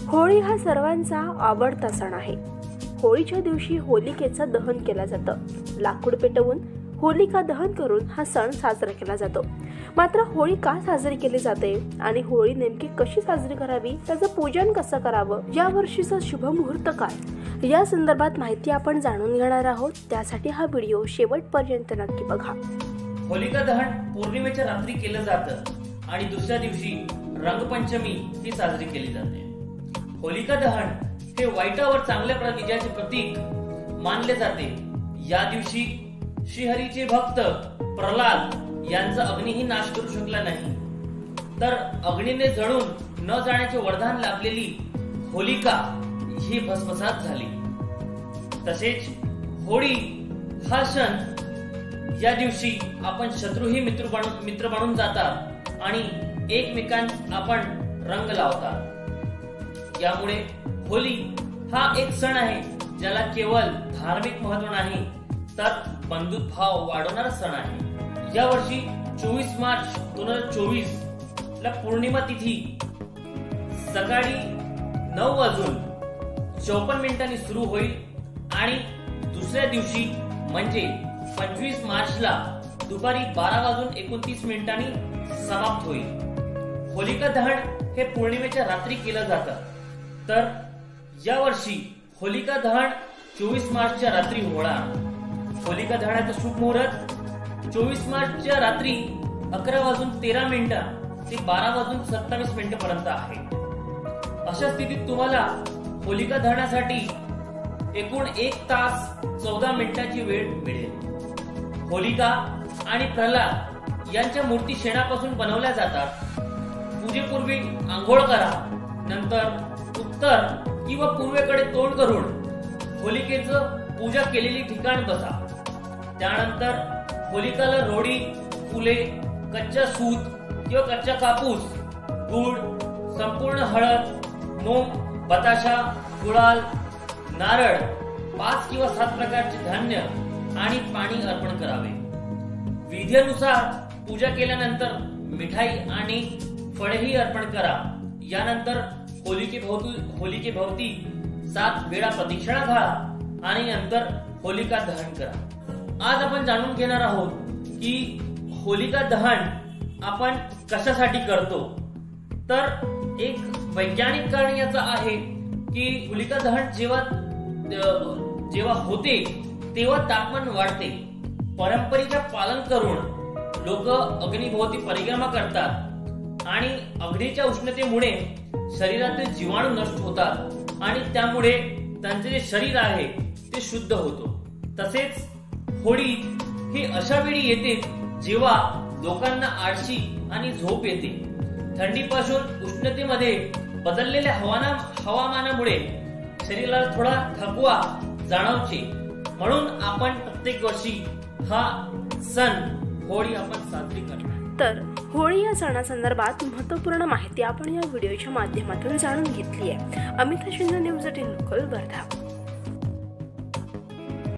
होळी हा सर्वांचा आवडता सण आहे। होळीच्या दिवशी होलिकेचं दहन केलं जातं। लाकूड पेटवून होलिका दहन करून हा सण साजरा केला जातो। मात्र होळी का साजरी केली जाते आणि होळी नेमकी कशी साजरी करावी, त्याचं पूजन कसं करावं, या वर्षीचा शुभ मुहूर्त काय, या संदर्भात माहिती आपण जाणून घेणार आहोत। त्यासाठी हा व्हिडिओ शेवटपर्यंत नक्की बघा। होलिका दहन पौर्णिमेच्या रात्री केलं जातं आणि दुसऱ्या दिवशी रंगपंचमी ही साजरी केली जाते। होलिका दहन हे वाईटावर चांगल्या विजयाचे प्रतीक मानले जाते। या दिवशी श्रीहरीचे भक्त प्रल्हाद यांचा अग्नीही नाश करू शकला नाही, तर अग्नीने जळून न जाण्याचे वरदान लाभलेली होलिका ही भस्मसात झाली। तसेच होळी हा सण या दिवशी आपण शत्रूही मित्र बनून जातात आणि एकमेकांना आपण रंग लावतात। यामुळे होळी हा एक सण आहे ज्याला केवळ धार्मिक महत्त्व नाही तर बंधुत्वभाव वाढवणारा सण आहे। या वर्षी 24 मार्च 2024 ला पौर्णिमा तिथी सकाळी 9:54 सुरू होईल आणि दुसऱ्या दिवशी म्हणजे 25 मार्चला दुपारी 12:29 समाप्त होईल। होलिका दहन हे पौर्णिमेच्या रात्री केलं जातं, तर या वर्षी होलिका दहन 24 मार्चच्या रात्री होणार। होलिका दहनाचा शुभ मुहूर्त 24 मार्चच्या रात्री 11:13 ते 12:27 पर्यंत आहे। अशा स्थितीत तुम्हाला होलिका दहनासाठी एकूण 1 तास 14 मिनिटांची वेळ मिळेल। होलिका आणि प्रल्हाद यांच्या मूर्ती शेणापासून बनवल्या जातात। पूजेपूर्वी आंघोळ करा, नंतर उत्तर किंवा पूर्वेकडे तोंड करून होलिकेचं पूजा केलेली ठिकाण बसा। त्यानंतर होलिकाला रोडी, फुले, कच्चा सूत किंवा कच्चा कापूस, गुळ, संपूर्ण हळद, मूग, बताशा, गुलाल, नारळ, 5 किंवा 7 प्रकारचे धान्य आणि पाणी अर्पण करावे। विधीनुसार पूजा केल्यानंतर मिठाई आणि फळेही अर्पण करा। यानंतर होलिकेभोवती 7 वेळा प्रदक्षिणा घाला आणि नंतर होलिका दहन करा। आज आपण जाणून घेणार आहोत की होलिका दहन आपण कशासाठी करतो। तर एक वैज्ञानिक कारण याचं आहे की होलिका दहन जेव्हा होते तेव्हा तापमान वाढते। परंपरेचे पालन करून लोक अग्नीभोवती परिक्रमा करतात आणि अग्नीच्या उष्णतेमुळे शरीरातील जीवाणू नष्ट होतात आणि त्यामुळे त्यांचे जे शरीर आहे ते शुद्ध होतो। तसेच होळी ही अशा वेळी येते जेव्हा लोकांना आळशी आणि झोप येते। थंडीपासून उष्णतेमध्ये बदललेल्या हवामानामुळे शरीराला थोडा थकवा जाणवते, म्हणून आपण प्रत्येक वर्षी हा सण होळी आपण साजरी करतो। तर होळी या सणासंदर्भात महत्त्वपूर्ण माहिती आपण या व्हिडिओच्या माध्यमातून जाणून घेतली आहे। Amita Shinde, news 18 local, Wardha.